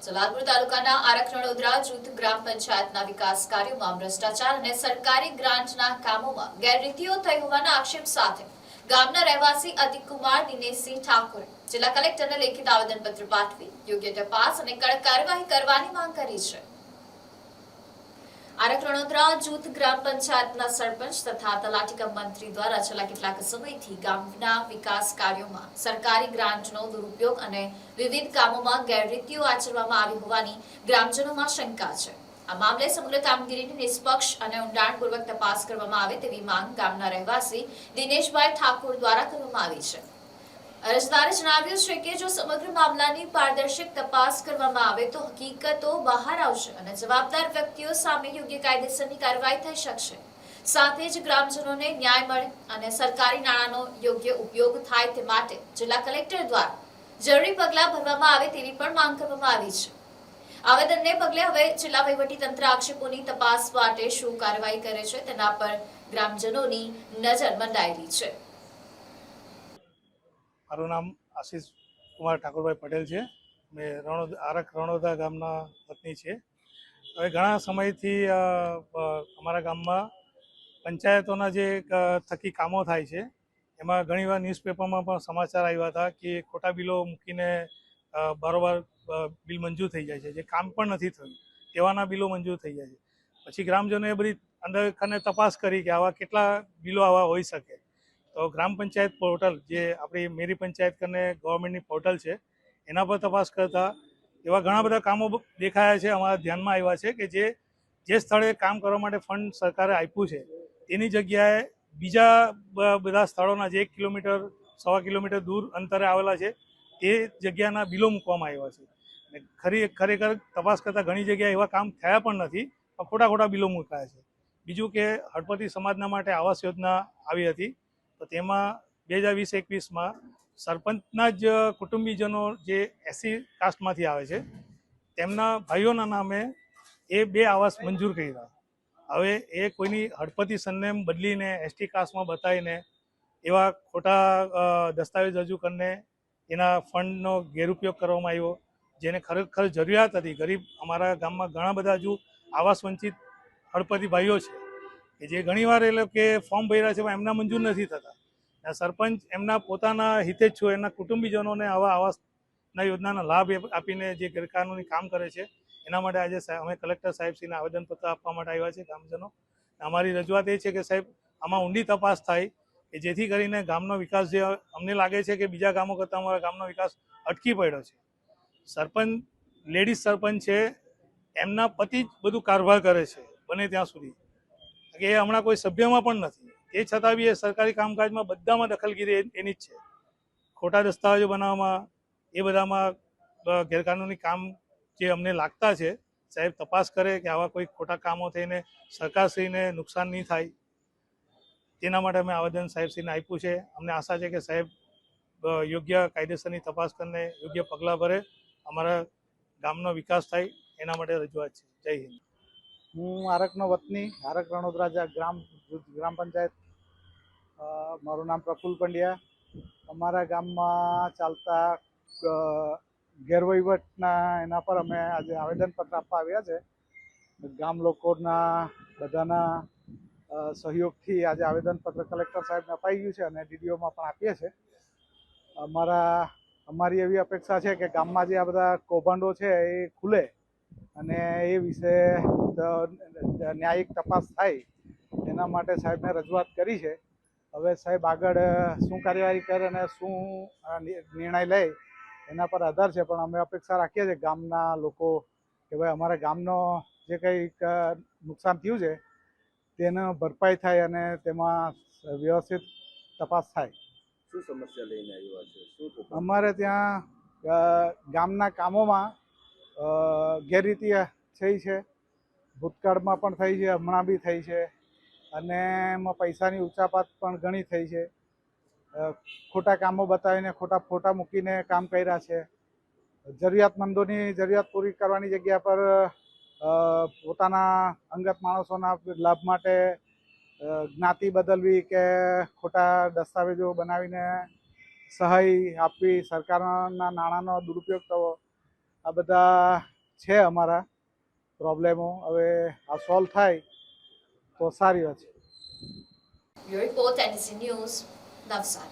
સલાલપુર તાલુકાના આરક રણોદરા જૂથ ગ્રામ પંચાયતના વિકાસ કાર્યોમાં ભ્રષ્ટાચાર અને સરકારી ગ્રાન્ટના કામોમાં ગેરરીતિઓ થઈ હોવાના આક્ષેપ સાથે ગામના રહેવાસી અતિકુમાર દિનેશસિંહ ઠાકોરે જિલ્લા કલેક્ટરને લેખિત આવેદનપત્ર પાઠવી યોગ્ય તપાસ અને કડક કાર્યવાહી કરવાની માંગ કરી છે। આરક રણોદરા જૂથ ગ્રામ પંચાયતના સરપંચ તથા તલાટી મંત્રી દ્વારા છેલ્લા કેટલાક સમયથી ગામના વિકાસ કાર્યોમાં સરકારી ગ્રાન્ટનો દુરુપયોગ અને વિવિધ કામોમાં ગેરરીતિઓ આચરવામાં આવી હોવાની ગ્રામજનોમાં શંકા છે। આ મામલે સમગ્ર કામગીરીની નિષ્પક્ષ અને ઊંડાણપૂર્વક તપાસ કરવામાં આવે તેવી માંગ ગામના રહેવાસી દિનેશભાઈ ઠાકોર દ્વારા કરવામાં આવી છે। અરજદારે જણાવ્યું છે કે જો સમગ્ર મામલાની પારદર્શક તપાસ કરવામાં આવે તો હકીકતો બહાર આવશે અને જવાબદાર વ્યક્તિઓ સામે યોગ્ય કાયદેસરની કાર્યવાહી થઈ શકશે। સાથે જ ગ્રામજનોને ન્યાય મળે અને સરકારી નાણાંનો યોગ્ય ઉપયોગ થાય તે માટે જિલ્લા કલેક્ટર દ્વારા જરૂરી પગલાં ભરવામાં આવે તેવી પણ માંગ કરવામાં આવી છે। આવેદનને પગલે હવે જિલ્લા વહીવટીતંત્ર આક્ષેપોની તપાસ માટે શું કાર્યવાહી કરે છે તેના પર ગ્રામજનોની નજર મંડાયેલી છે। મારું નામ આશીષ કુમાર ઠાકોરભાઈ પટેલ છે। મેં આરક રણોદરા ગામના વતની છે। હવે ઘણા સમયથી અમારા ગામમાં પંચાયતોના જે થકી કામો થાય છે એમાં ઘણીવાર ન્યૂઝપેપરમાં પણ સમાચાર આવ્યા હતા કે ખોટા બિલો મૂકીને બારોબાર બિલ મંજૂર થઈ જાય છે, જે કામ પણ નથી થયું તેવાના બિલો મંજૂર થઈ જાય છે। પછી ગ્રામજનોએ બધી અંદર ખાને તપાસ કરી કે આવા કેટલા બિલો આવા હોઈ શકે। તો ગ્રામ પંચાયત પોર્ટલ જે આપણી મેરી પંચાયત કરીને ગવર્મેન્ટની પોર્ટલ છે એના પર તપાસ કરતા એવા ઘણા બધા કામો દેખાયા છે, અમારા ધ્યાનમાં આવ્યા છે કે જે સ્થળે કામ કરવા માટે ફંડ સરકારે આપ્યું છે તેની જગ્યાએ બીજા બધા સ્થળોના જે 1 કિલોમીટર 1.25 કિલોમીટર દૂર અંતરે આવેલા છે તે જગ્યાના બિલો મૂકવામાં આવ્યા છે। ખરેખર તપાસ કરતાં ઘણી જગ્યાએ એવા કામ થયા પણ નથી, પણ ખોટા બિલો મુકાયા છે। બીજું કે હળપતિ સમાજના માટે આવાસ યોજના આવી હતી, તો તેમાં 2020-21માં સરપંચના જ કુટુંબીજનો જે SC કાસ્ટમાંથી આવે છે તેમના ભાઈઓના નામે એ 2 આવાસ મંજૂર કર્યા। હવે એ કોઈની હળપતિ સરનેમ બદલીને ST કાસ્ટમાં બતાવીને એવા ખોટા દસ્તાવેજ રજૂ કરીને એના ફંડનો ગેરઉપયોગ કરવામાં આવ્યો, જેને ખરેખર જરૂરિયાત હતી। ગરીબ અમારા ગામમાં ઘણા બધા હજુ આવાસ વંચિત હળપતિ ભાઈઓ છે કે જે ઘણીવાર એ લોકો ફોર્મ ભર્યા છે પણ એમના મંજૂર નથી થતા। સરપંચ એમના પોતાના હિતેચ્છુ એના કુટુંબીજનોને આવા આવાસના યોજનાના લાભ આપીને જે ગેરકાનૂની કામ કરે છે એના માટે આજે અમે કલેક્ટર સાહેબશ્રીને આવેદનપત્ર આપવા માટે આવ્યા છે ગામજનો। અમારી રજૂઆત એ છે કે સાહેબ આમાં ઊંડી તપાસ થાય કે જેથી કરીને ગામનો વિકાસ જે અમને લાગે છે કે બીજા ગામો કરતાં અમારા ગામનો વિકાસ અટકી પડ્યો છે। સરપંચ લેડીઝ સરપંચ છે, એમના પતિ જ બધું કારભાર કરે છે બને ત્યાં સુધી, કે એ હમણાં કોઈ સભ્યમાં પણ નથી, એ છતાં બી એ સરકારી કામકાજમાં બધામાં દખલગીરી એની જ છે। ખોટા દસ્તાવેજો બનાવવામાં એ બધામાં ગેરકાનૂની કામ જે અમને લાગતા છે, સાહેબ તપાસ કરે કે આવા કોઈ ખોટા કામો થઈને સરકારશ્રીને નુકસાન નહીં થાય, તેના માટે અમે આવેદન સાહેબશ્રીને આપ્યું છે। અમને આશા છે કે સાહેબ યોગ્ય કાયદેસરની તપાસ કરીને યોગ્ય પગલાં ભરે, અમારા ગામનો વિકાસ થાય એના માટે રજૂઆત છે। જય હિન્દ। હું આરકનો વતની, આરક રણોદરા ગ્રામ પંચાયત, મારું નામ પ્રફુલ પંડ્યા। અમારા ગામમાં ચાલતા ગેરવહીવટના એના પર અમે આજે આવેદનપત્ર આપવા આવ્યા છે। ગામ લોકોના બધાના સહયોગથી આજે આવેદનપત્ર કલેક્ટર સાહેબને અપાઈ ગયું છે અને DDOમાં પણ આપીએ છીએ। અમારી એવી અપેક્ષા છે કે ગામમાં જે આ બધા કૌભાંડો છે એ ખુલે અને એ વિશે ન્યાયિક તપાસ થાય એના માટે સાહેબને રજૂઆત કરી છે। હવે સાહેબ આગળ શું કાર્યવાહી કરે અને શું નિર્ણય લે એના પર આધાર છે, પણ અમે અપેક્ષા રાખીએ છીએ ગામના લોકો કે ભાઈ અમારા ગામનો જે કંઈક નુકસાન થયું છે તેનો ભરપાઈ થાય અને તેમાં વ્યવસ્થિત તપાસ થાય। શું સમસ્યા લઈને આવ્યા છે? શું અમારે ત્યાં ગામના કામોમાં ગેરરીતિ થઈ છે, ભૂતકાળમાં પણ થઈ છે, હમણાં બી થઈ છે અને એમાં પૈસાની ઉચાપાત પણ ઘણી થઈ છે। ખોટા કામો બતાવીને ખોટા ફોટા મૂકીને કામ કર્યા છે। જરૂરિયાતમંદોની જરૂરિયાત પૂરી કરવાની જગ્યા પર પોતાના અંગત માણસોના લાભ માટે જ્ઞાતિ બદલવી કે ખોટા દસ્તાવેજો બનાવીને સહાય આપવી, સરકારના નાણાંનો દુરુપયોગ થવો, આ બધા છે અમારા પ્રોબ્લેમો. હવે આ સોલ્વ થાય તો સારી વાત છે. Bureau report NDC news, Navsari.